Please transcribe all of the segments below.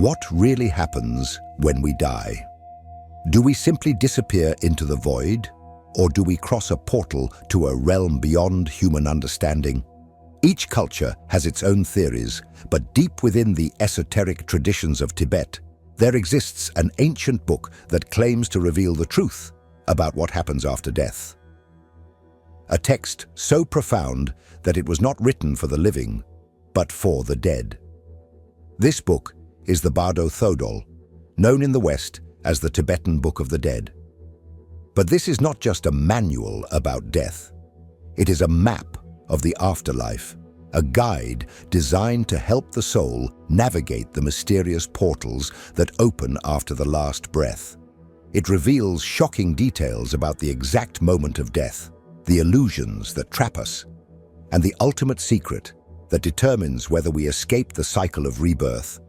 What really happens when we die? Do we simply disappear into the void, or do we cross a portal to a realm beyond human understanding? Each culture has its own theories, but deep within the esoteric traditions of Tibet, there exists an ancient book that claims to reveal the truth about what happens after death. A text so profound that it was not written for the living, but for the dead. This book is the Bardo Thodol, known in the West as the Tibetan Book of the Dead. But this is not just a manual about death. It is a map of the afterlife, a guide designed to help the soul navigate the mysterious portals that open after the last breath. It reveals shocking details about the exact moment of death, the illusions that trap us, and the ultimate secret that determines whether we escape the cycle of rebirth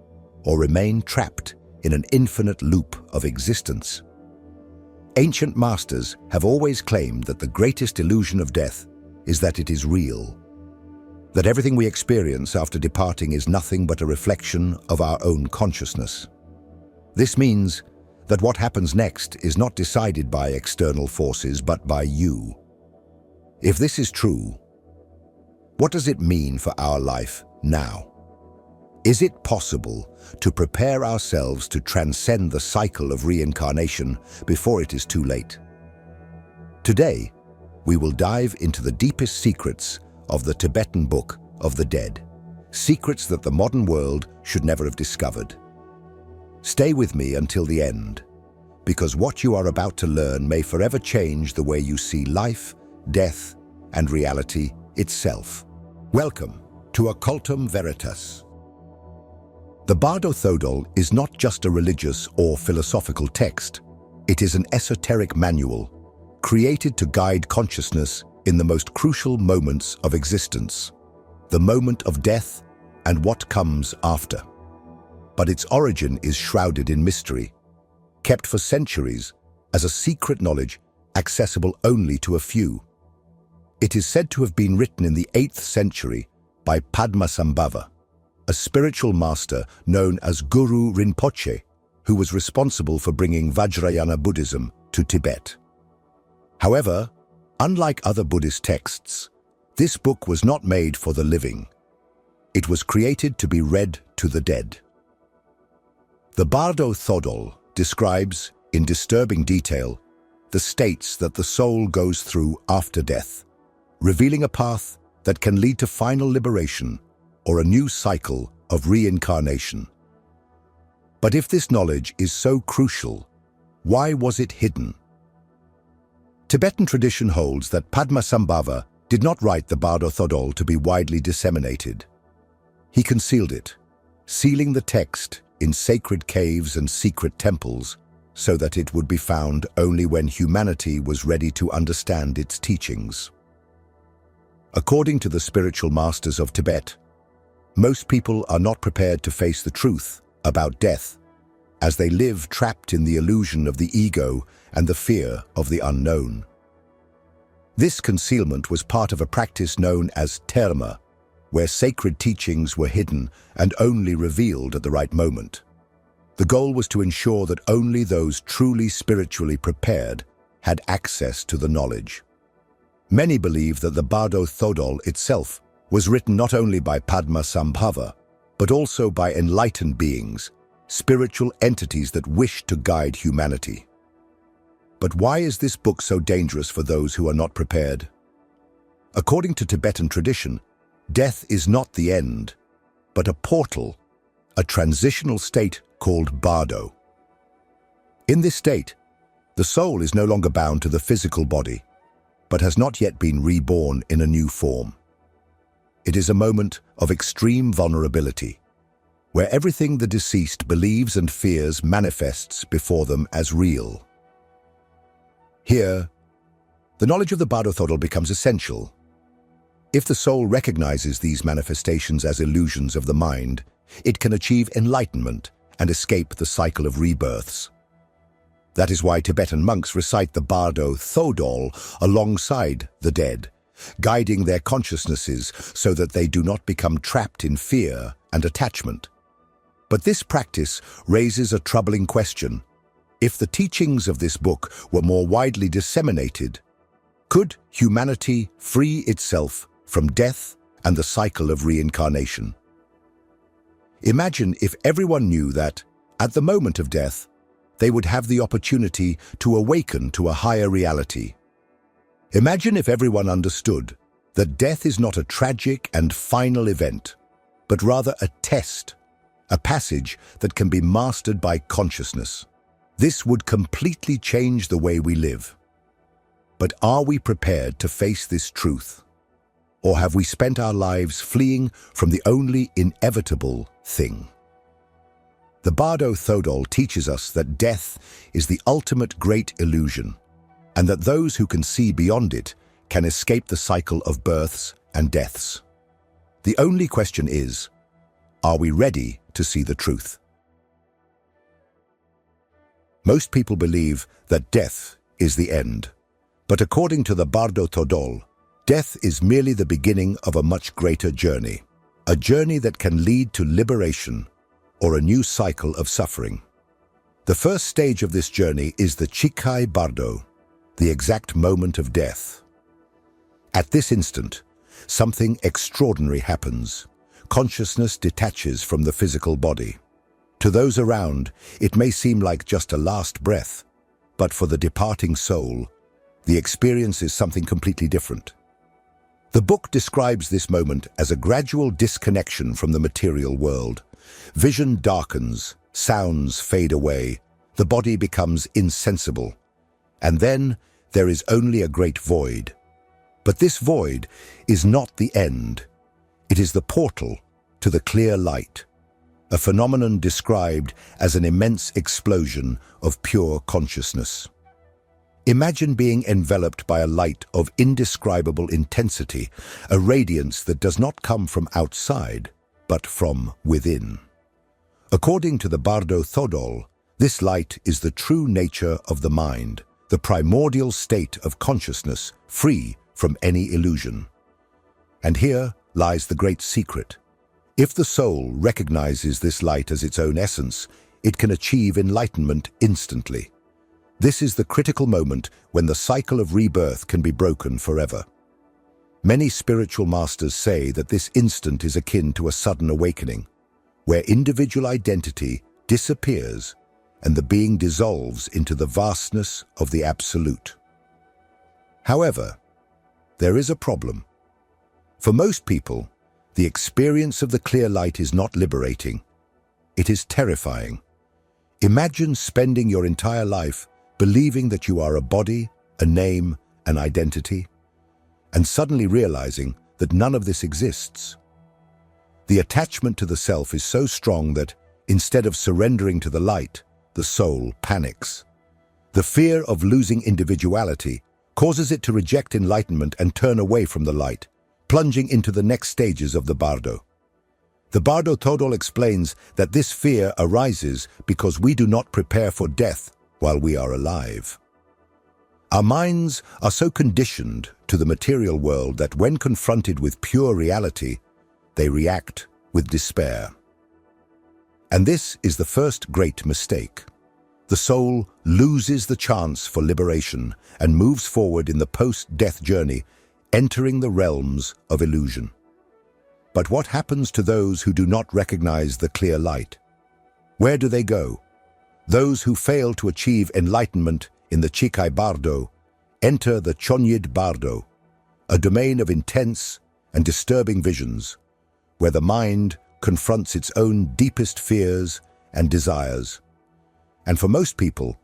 or remain trapped in an infinite loop of existence. Ancient masters have always claimed that the greatest illusion of death is that it is real, that everything we experience after departing is nothing but a reflection of our own consciousness. This means that what happens next is not decided by external forces, but by you. If this is true, what does it mean for our life now? Is it possible to prepare ourselves to transcend the cycle of reincarnation before it is too late? Today, we will dive into the deepest secrets of the Tibetan Book of the Dead, secrets that the modern world should never have discovered. Stay with me until the end, because what you are about to learn may forever change the way you see life, death, and reality itself. Welcome to Occultum Veritas. The Bardo Thodol is not just a religious or philosophical text. It is an esoteric manual created to guide consciousness in the most crucial moments of existence, the moment of death and what comes after. But its origin is shrouded in mystery, kept for centuries as a secret knowledge accessible only to a few. It is said to have been written in the 8th century by Padmasambhava, a spiritual master known as Guru Rinpoche, who was responsible for bringing Vajrayana Buddhism to Tibet. However, unlike other Buddhist texts, this book was not made for the living. It was created to be read to the dead. The Bardo Thodol describes, in disturbing detail, the states that the soul goes through after death, revealing a path that can lead to final liberation or a new cycle of reincarnation. But if this knowledge is so crucial, why was it hidden? Tibetan tradition holds that Padmasambhava did not write the Bardo Thodol to be widely disseminated. He concealed it, sealing the text in sacred caves and secret temples so that it would be found only when humanity was ready to understand its teachings. According to the spiritual masters of Tibet, most people are not prepared to face the truth about death, as they live trapped in the illusion of the ego and the fear of the unknown. This concealment was part of a practice known as terma, where sacred teachings were hidden and only revealed at the right moment. The goal was to ensure that only those truly spiritually prepared had access to the knowledge. Many believe that the Bardo Thodol itself was written not only by Padmasambhava, but also by enlightened beings, spiritual entities that wish to guide humanity. But why is this book so dangerous for those who are not prepared? According to Tibetan tradition, death is not the end, but a portal, a transitional state called Bardo. In this state, the soul is no longer bound to the physical body, but has not yet been reborn in a new form. It is a moment of extreme vulnerability, where everything the deceased believes and fears manifests before them as real. Here, the knowledge of the Bardo Thodol becomes essential. If the soul recognizes these manifestations as illusions of the mind, it can achieve enlightenment and escape the cycle of rebirths. That is why Tibetan monks recite the Bardo Thodol alongside the dead, guiding their consciousnesses so that they do not become trapped in fear and attachment. But this practice raises a troubling question. If the teachings of this book were more widely disseminated, could humanity free itself from death and the cycle of reincarnation? Imagine if everyone knew that, at the moment of death, they would have the opportunity to awaken to a higher reality. Imagine if everyone understood that death is not a tragic and final event, but rather a test, a passage that can be mastered by consciousness. This would completely change the way we live. But are we prepared to face this truth? Or have we spent our lives fleeing from the only inevitable thing? The Bardo Thodol teaches us that death is the ultimate great illusion, and that those who can see beyond it can escape the cycle of births and deaths. The only question is, are we ready to see the truth? Most people believe that death is the end, but according to the Bardo Thodol, death is merely the beginning of a much greater journey, a journey that can lead to liberation or a new cycle of suffering. The first stage of this journey is the Chikai Bardo, the exact moment of death. At this instant, something extraordinary happens. Consciousness detaches from the physical body. To those around, it may seem like just a last breath, but for the departing soul, the experience is something completely different. The book describes this moment as a gradual disconnection from the material world. Vision darkens, sounds fade away, the body becomes insensible, and then there is only a great void. But this void is not the end. It is the portal to the clear light, a phenomenon described as an immense explosion of pure consciousness. Imagine being enveloped by a light of indescribable intensity, a radiance that does not come from outside, but from within. According to the Bardo Thodol, this light is the true nature of the mind, the primordial state of consciousness, free from any illusion. And here lies the great secret. If the soul recognizes this light as its own essence, it can achieve enlightenment instantly. This is the critical moment when the cycle of rebirth can be broken forever. Many spiritual masters say that this instant is akin to a sudden awakening, where individual identity disappears and the being dissolves into the vastness of the Absolute. However, there is a problem. For most people, the experience of the clear light is not liberating. It is terrifying. Imagine spending your entire life believing that you are a body, a name, an identity, and suddenly realizing that none of this exists. The attachment to the self is so strong that, instead of surrendering to the light, the soul panics. The fear of losing individuality causes it to reject enlightenment and turn away from the light, plunging into the next stages of the Bardo. The Bardo Thodol explains that this fear arises because we do not prepare for death while we are alive. Our minds are so conditioned to the material world that when confronted with pure reality, they react with despair. And this is the first great mistake. The soul loses the chance for liberation and moves forward in the post-death journey, entering the realms of illusion. But what happens to those who do not recognize the clear light? Where do they go? Those who fail to achieve enlightenment in the Chikai Bardo enter the Chonyid Bardo, a domain of intense and disturbing visions, where the mind confronts its own deepest fears and desires. And for most people,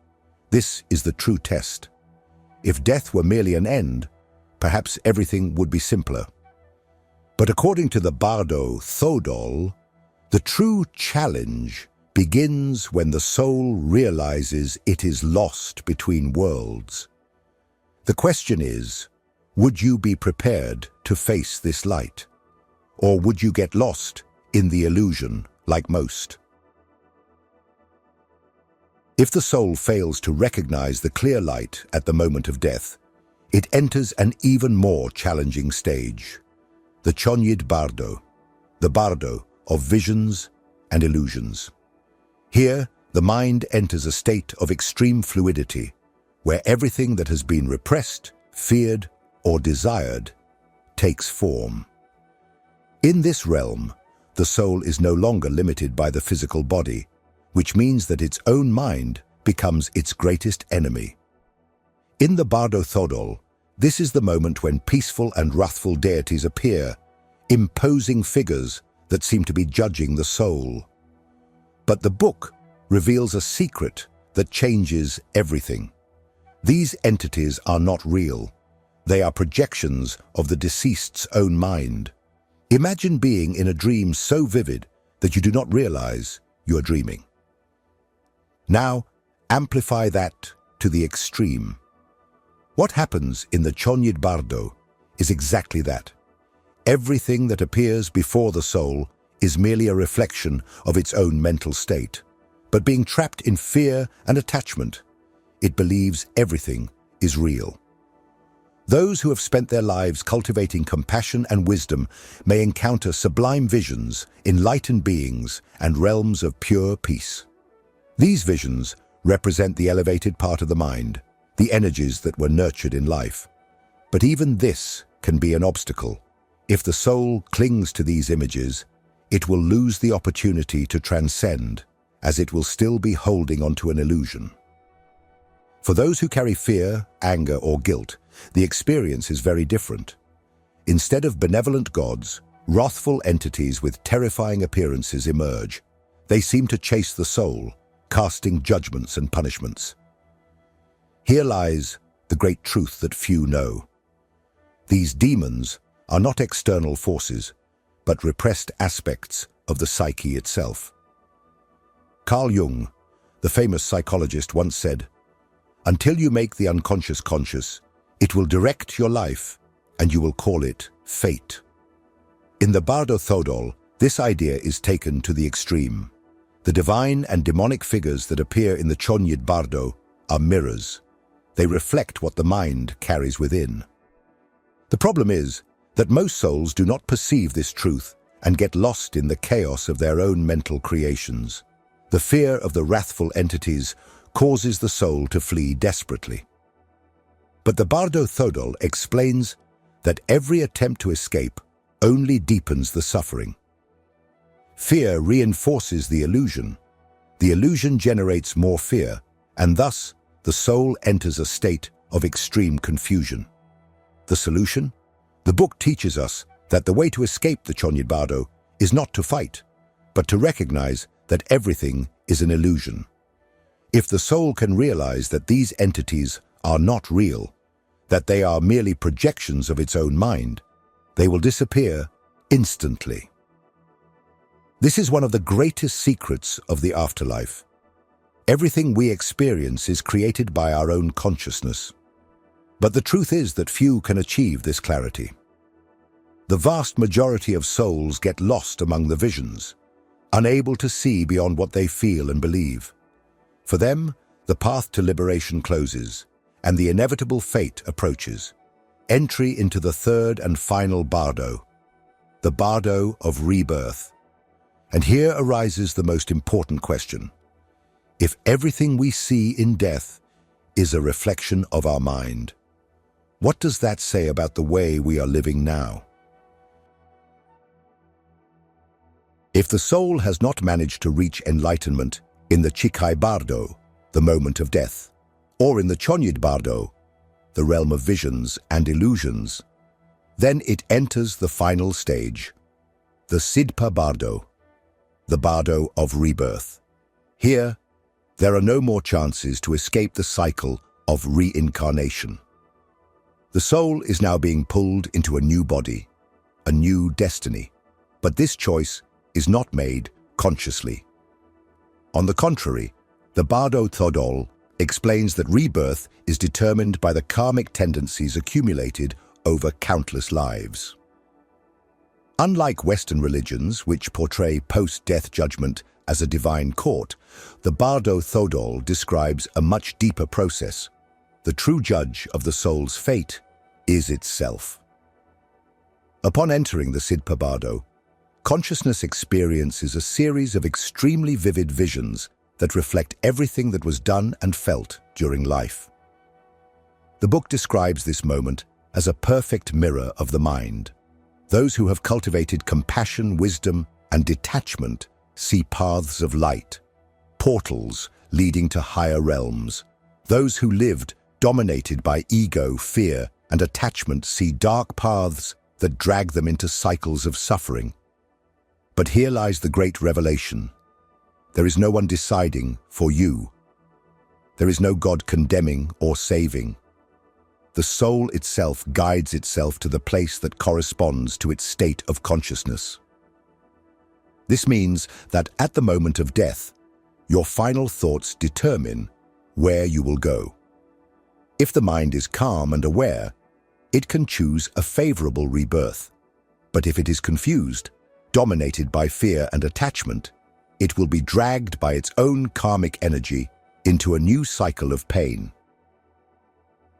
this is the true test. If death were merely an end, perhaps everything would be simpler. But according to the Bardo Thodol, the true challenge begins when the soul realizes it is lost between worlds. The question is, would you be prepared to face this light? Or would you get lost in the illusion like most? If the soul fails to recognize the clear light at the moment of death, it enters an even more challenging stage, the Chonyid Bardo, the Bardo of visions and illusions. Here, the mind enters a state of extreme fluidity, where everything that has been repressed, feared, or desired takes form. In this realm, the soul is no longer limited by the physical body, which means that its own mind becomes its greatest enemy. In the Bardo Thodol, this is the moment when peaceful and wrathful deities appear, imposing figures that seem to be judging the soul. But the book reveals a secret that changes everything. These entities are not real. They are projections of the deceased's own mind. Imagine being in a dream so vivid that you do not realize you are dreaming. Now, amplify that to the extreme. What happens in the Chonyid Bardo is exactly that. Everything that appears before the soul is merely a reflection of its own mental state. But being trapped in fear and attachment, it believes everything is real. Those who have spent their lives cultivating compassion and wisdom may encounter sublime visions, enlightened beings, and realms of pure peace. These visions represent the elevated part of the mind, the energies that were nurtured in life. But even this can be an obstacle. If the soul clings to these images, it will lose the opportunity to transcend, as it will still be holding onto an illusion. For those who carry fear, anger, or guilt, the experience is very different. Instead of benevolent gods, wrathful entities with terrifying appearances emerge. They seem to chase the soul, casting judgments and punishments. Here lies the great truth that few know. These demons are not external forces, but repressed aspects of the psyche itself. Carl Jung, the famous psychologist, once said, "Until you make the unconscious conscious, it will direct your life, and you will call it fate." In the Bardo Thodol, this idea is taken to the extreme. The divine and demonic figures that appear in the Chonyid Bardo are mirrors. They reflect what the mind carries within. The problem is that most souls do not perceive this truth and get lost in the chaos of their own mental creations. The fear of the wrathful entities causes the soul to flee desperately. But the Bardo Thodol explains that every attempt to escape only deepens the suffering. Fear reinforces the illusion. The illusion generates more fear, and thus the soul enters a state of extreme confusion. The solution? The book teaches us that the way to escape the Chonyid Bardo is not to fight, but to recognize that everything is an illusion. If the soul can realize that these entities are not real, that they are merely projections of its own mind, they will disappear instantly. This is one of the greatest secrets of the afterlife. Everything we experience is created by our own consciousness. But the truth is that few can achieve this clarity. The vast majority of souls get lost among the visions, unable to see beyond what they feel and believe. For them, the path to liberation closes, and the inevitable fate approaches. Entry into the third and final Bardo, the Bardo of rebirth. And here arises the most important question. If everything we see in death is a reflection of our mind, what does that say about the way we are living now? If the soul has not managed to reach enlightenment in the Chikai Bardo, the moment of death, or in the Chonyid Bardo, the realm of visions and illusions, then it enters the final stage, the Sidpa Bardo, the Bardo of rebirth. Here, there are no more chances to escape the cycle of reincarnation. The soul is now being pulled into a new body, a new destiny, but this choice is not made consciously. On the contrary, the Bardo Thodol explains that rebirth is determined by the karmic tendencies accumulated over countless lives. Unlike Western religions, which portray post-death judgment as a divine court, the Bardo Thodol describes a much deeper process. The true judge of the soul's fate is itself. Upon entering the Sidpa Bardo, Consciousness experiences a series of extremely vivid visions that reflect everything that was done and felt during life. The book describes this moment as a perfect mirror of the mind. Those who have cultivated compassion, wisdom, and detachment see paths of light, portals leading to higher realms. Those who lived dominated by ego, fear, and attachment see dark paths that drag them into cycles of suffering. But here lies the great revelation. There is no one deciding for you. There is no God condemning or saving. The soul itself guides itself to the place that corresponds to its state of consciousness. This means that at the moment of death, your final thoughts determine where you will go. If the mind is calm and aware, it can choose a favorable rebirth. But if it is confused, dominated by fear and attachment, it will be dragged by its own karmic energy into a new cycle of pain.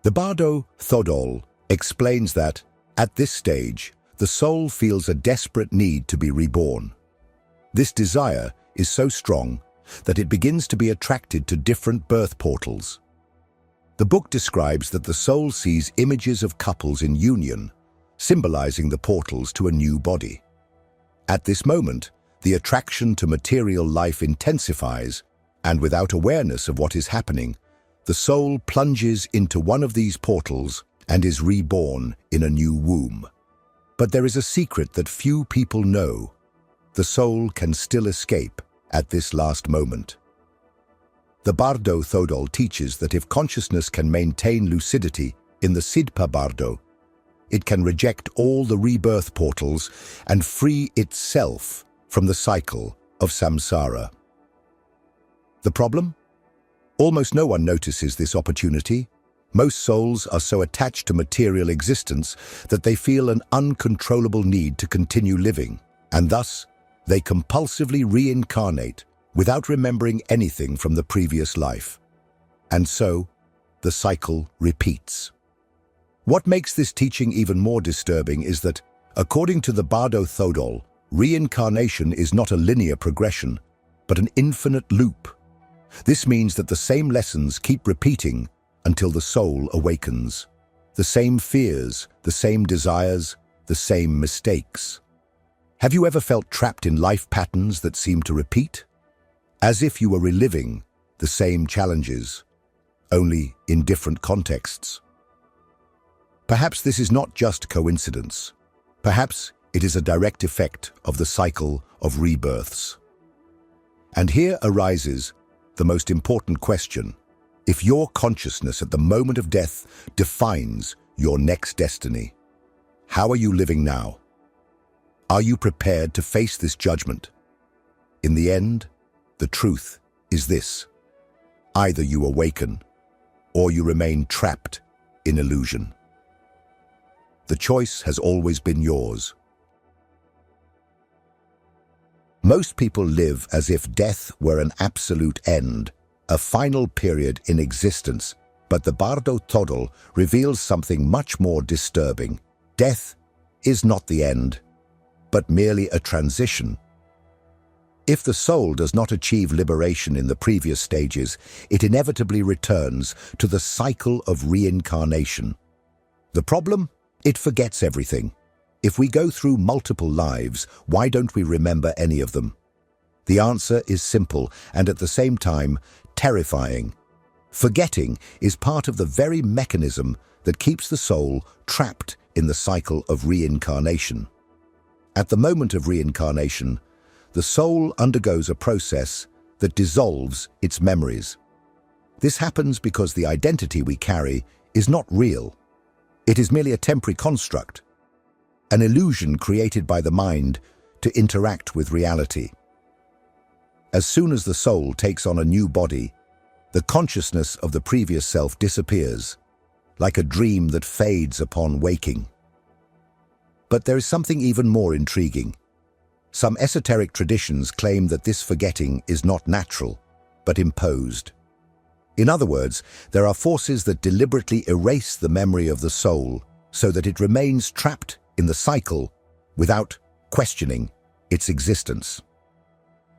The Bardo Thodol explains that, at this stage, the soul feels a desperate need to be reborn. This desire is so strong that it begins to be attracted to different birth portals. The book describes that the soul sees images of couples in union, symbolizing the portals to a new body. At this moment, the attraction to material life intensifies, and without awareness of what is happening, the soul plunges into one of these portals and is reborn in a new womb. But there is a secret that few people know. The soul can still escape at this last moment. The Bardo Thodol teaches that if consciousness can maintain lucidity in the Sidpa Bardo, it can reject all the rebirth portals and free itself from the cycle of samsara. The problem? Almost no one notices this opportunity. Most souls are so attached to material existence that they feel an uncontrollable need to continue living, and thus they compulsively reincarnate without remembering anything from the previous life. And so, the cycle repeats. What makes this teaching even more disturbing is that, according to the Bardo Thodol, reincarnation is not a linear progression, but an infinite loop. This means that the same lessons keep repeating until the soul awakens. The same fears, the same desires, the same mistakes. Have you ever felt trapped in life patterns that seem to repeat? As if you were reliving the same challenges, only in different contexts. Perhaps this is not just coincidence. Perhaps it is a direct effect of the cycle of rebirths. And here arises the most important question. If your consciousness at the moment of death defines your next destiny, how are you living now? Are you prepared to face this judgment? In the end, the truth is this: either you awaken, or you remain trapped in illusion. The choice has always been yours. Most people live as if death were an absolute end, a final period in existence, but the Bardo Thodol reveals something much more disturbing. Death is not the end, but merely a transition. If the soul does not achieve liberation in the previous stages, it inevitably returns to the cycle of reincarnation. The problem? It forgets everything. If we go through multiple lives, why don't we remember any of them? The answer is simple and at the same time terrifying. Forgetting is part of the very mechanism that keeps the soul trapped in the cycle of reincarnation. At the moment of reincarnation, the soul undergoes a process that dissolves its memories. This happens because the identity we carry is not real. It is merely a temporary construct, an illusion created by the mind to interact with reality. As soon as the soul takes on a new body, the consciousness of the previous self disappears, like a dream that fades upon waking. But there is something even more intriguing. Some esoteric traditions claim that this forgetting is not natural, but imposed. In other words, there are forces that deliberately erase the memory of the soul so that it remains trapped in the cycle without questioning its existence.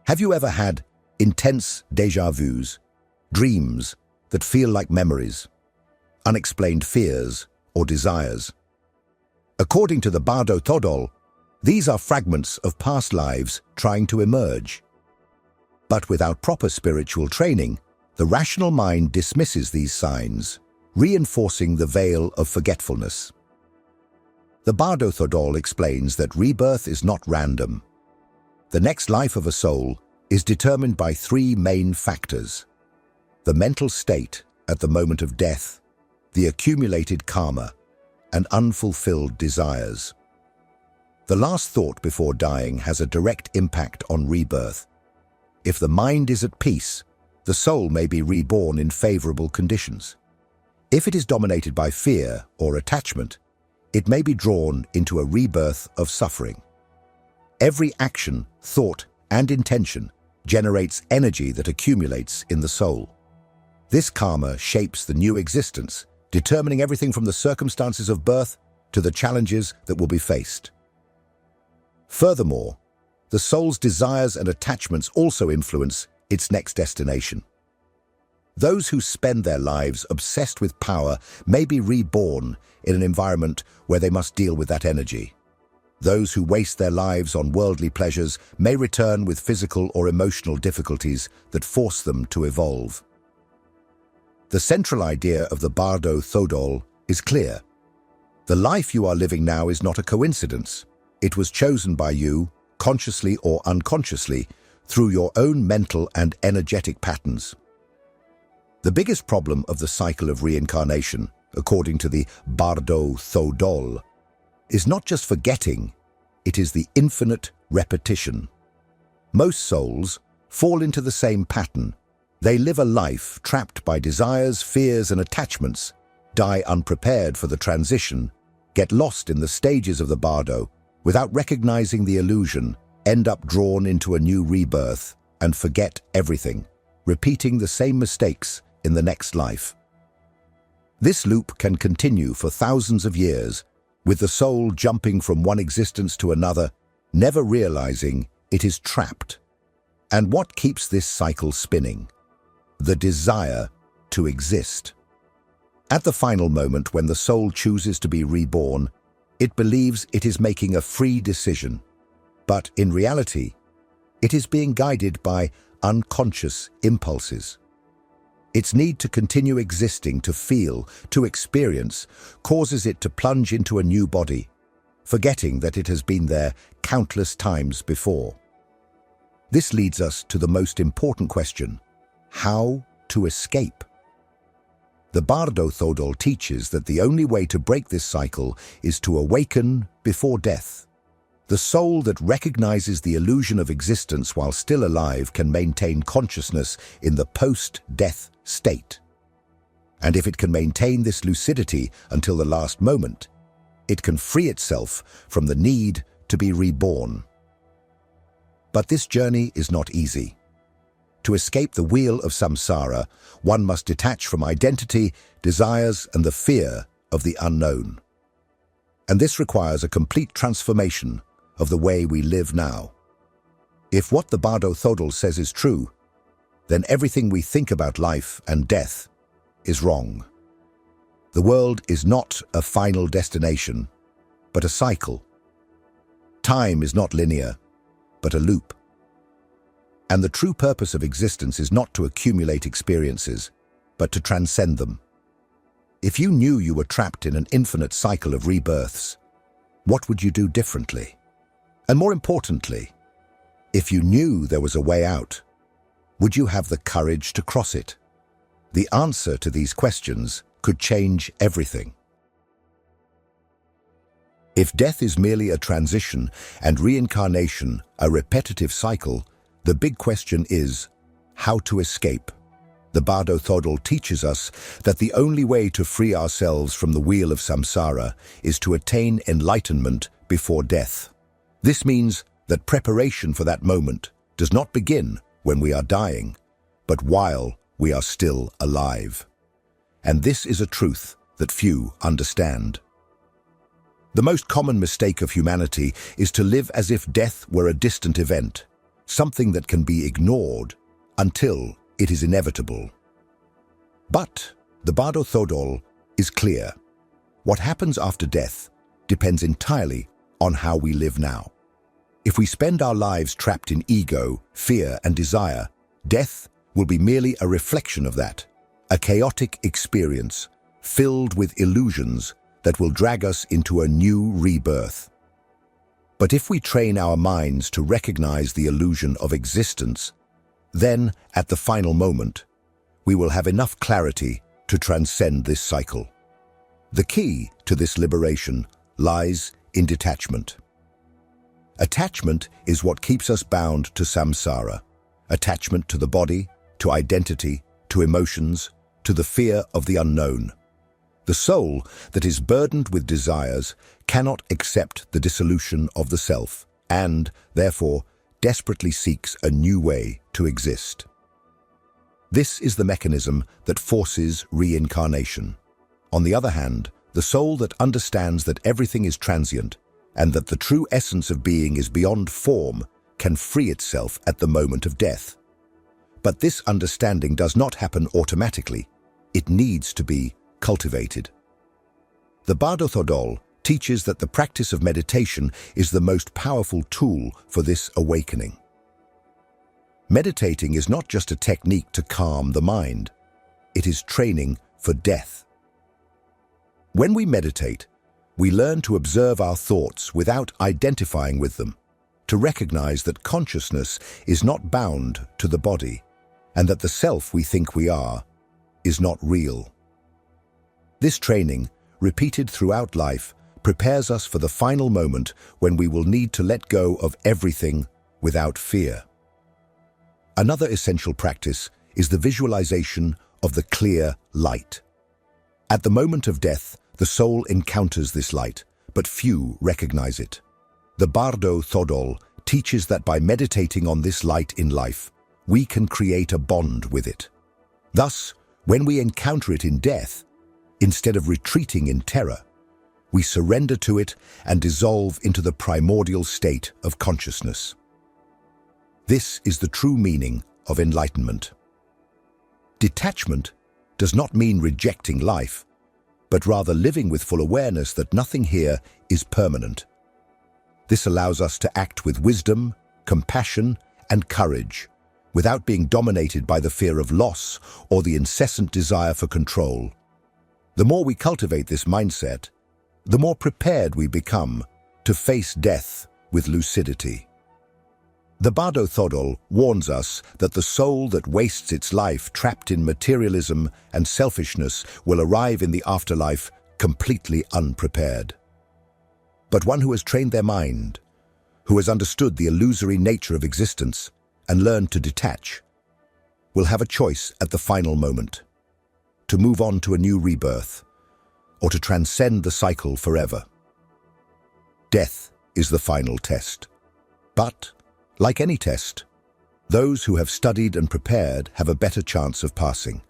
Have you ever had intense déjà vus, dreams that feel like memories, unexplained fears or desires? According to the Bardo Thodol, these are fragments of past lives trying to emerge. But without proper spiritual training, the rational mind dismisses these signs, reinforcing the veil of forgetfulness. The Bardo Thodol explains that rebirth is not random. The next life of a soul is determined by three main factors: the mental state at the moment of death, the accumulated karma, and unfulfilled desires. The last thought before dying has a direct impact on rebirth. If the mind is at peace, the soul may be reborn in favorable conditions. If it is dominated by fear or attachment, it may be drawn into a rebirth of suffering. Every action, thought, and intention generates energy that accumulates in the soul. This karma shapes the new existence, determining everything from the circumstances of birth to the challenges that will be faced. Furthermore, the soul's desires and attachments also influence its next destination. Those who spend their lives obsessed with power may be reborn in an environment where they must deal with that energy. Those who waste their lives on worldly pleasures may return with physical or emotional difficulties that force them to evolve. The central idea of the Bardo Thodol is clear. The life you are living now is not a coincidence. It was chosen by you, consciously or unconsciously, through your own mental and energetic patterns. The biggest problem of the cycle of reincarnation, according to the Bardo Thodol, is not just forgetting, it is the infinite repetition. Most souls fall into the same pattern. They live a life trapped by desires, fears, and attachments, die unprepared for the transition, get lost in the stages of the Bardo without recognizing the illusion, end up drawn into a new rebirth, and forget everything, repeating the same mistakes in the next life. This loop can continue for thousands of years, with the soul jumping from one existence to another, never realizing it is trapped. And what keeps this cycle spinning? The desire to exist. At the final moment when the soul chooses to be reborn, it believes it is making a free decision. But in reality, it is being guided by unconscious impulses. Its need to continue existing, to feel, to experience, causes it to plunge into a new body, forgetting that it has been there countless times before. This leads us to the most important question: how to escape? The Bardo Thodol teaches that the only way to break this cycle is to awaken before death. The soul that recognizes the illusion of existence while still alive can maintain consciousness in the post-death state. And if it can maintain this lucidity until the last moment, it can free itself from the need to be reborn. But this journey is not easy. To escape the wheel of samsara, one must detach from identity, desires, and the fear of the unknown. And this requires a complete transformation of the way we live now. If what the Bardo Thodol says is true, then everything we think about life and death is wrong. The world is not a final destination, but a cycle. Time is not linear, but a loop. And the true purpose of existence is not to accumulate experiences, but to transcend them. If you knew you were trapped in an infinite cycle of rebirths, what would you do differently? And more importantly, if you knew there was a way out, would you have the courage to cross it? The answer to these questions could change everything. If death is merely a transition and reincarnation a repetitive cycle, the big question is how to escape. The Bardo Thodol teaches us that the only way to free ourselves from the wheel of samsara is to attain enlightenment before death. This means that preparation for that moment does not begin when we are dying, but while we are still alive. And this is a truth that few understand. The most common mistake of humanity is to live as if death were a distant event, something that can be ignored until it is inevitable. But the Bardo Thodol is clear. What happens after death depends entirely on how we live now. If we spend our lives trapped in ego, fear, and desire, death will be merely a reflection of that, a chaotic experience filled with illusions that will drag us into a new rebirth. But if we train our minds to recognize the illusion of existence, then, at the final moment, we will have enough clarity to transcend this cycle. The key to this liberation lies in detachment. Attachment is what keeps us bound to samsara. Attachment to the body, to identity, to emotions, to the fear of the unknown. The soul that is burdened with desires cannot accept the dissolution of the self and, therefore, desperately seeks a new way to exist. This is the mechanism that forces reincarnation. On the other hand, the soul that understands that everything is transient and that the true essence of being is beyond form can free itself at the moment of death. But this understanding does not happen automatically. It needs to be cultivated. The Bardo Thodol teaches that the practice of meditation is the most powerful tool for this awakening. Meditating is not just a technique to calm the mind. It is training for death. When we meditate, we learn to observe our thoughts without identifying with them, to recognize that consciousness is not bound to the body, and that the self we think we are is not real. This training, repeated throughout life, prepares us for the final moment when we will need to let go of everything without fear. Another essential practice is the visualization of the clear light. At the moment of death, the soul encounters this light, but few recognize it. The Bardo Thodol teaches that by meditating on this light in life, we can create a bond with it. Thus, when we encounter it in death, instead of retreating in terror, we surrender to it and dissolve into the primordial state of consciousness. This is the true meaning of enlightenment. Detachment does not mean rejecting life, but rather living with full awareness that nothing here is permanent. This allows us to act with wisdom, compassion, and courage, without being dominated by the fear of loss or the incessant desire for control. The more we cultivate this mindset, the more prepared we become to face death with lucidity. The Bardo Thodol warns us that the soul that wastes its life trapped in materialism and selfishness will arrive in the afterlife completely unprepared. But one who has trained their mind, who has understood the illusory nature of existence and learned to detach, will have a choice at the final moment: to move on to a new rebirth, or to transcend the cycle forever. Death is the final test. But, like any test, those who have studied and prepared have a better chance of passing.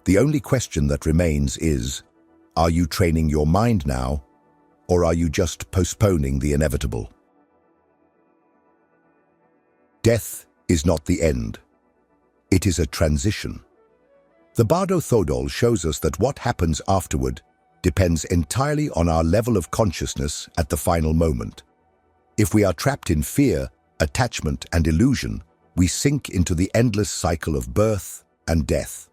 The only question that remains is, are you training your mind now, or are you just postponing the inevitable? Death is not the end. It is a transition. The Bardo Thodol shows us that what happens afterward depends entirely on our level of consciousness at the final moment. If we are trapped in fear, attachment, and illusion, we sink into the endless cycle of birth and death.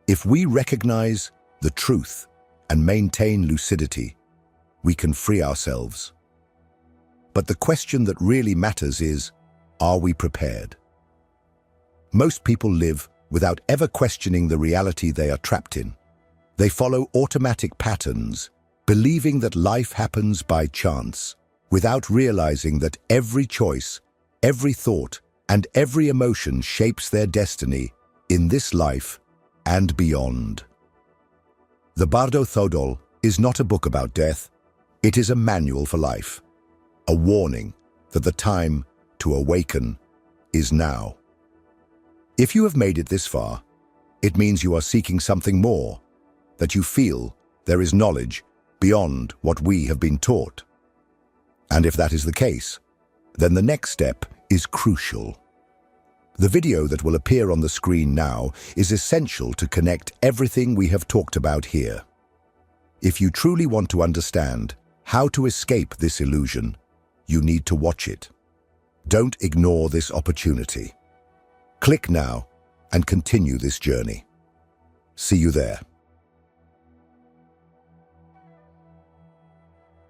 If we recognize the truth and maintain lucidity, we can free ourselves. But the question that really matters is, are we prepared? Most people live without ever questioning the reality they are trapped in. They follow automatic patterns, believing that life happens by chance, without realizing that every choice, every thought, and every emotion shapes their destiny in this life and beyond. The Bardo Thodol is not a book about death. It is a manual for life, a warning that the time to awaken is now. If you have made it this far, it means you are seeking something more, that you feel there is knowledge beyond what we have been taught. And if that is the case, then the next step is crucial. The video that will appear on the screen now is essential to connect everything we have talked about here. If you truly want to understand how to escape this illusion, you need to watch it. Don't ignore this opportunity. Click now and continue this journey. See you there.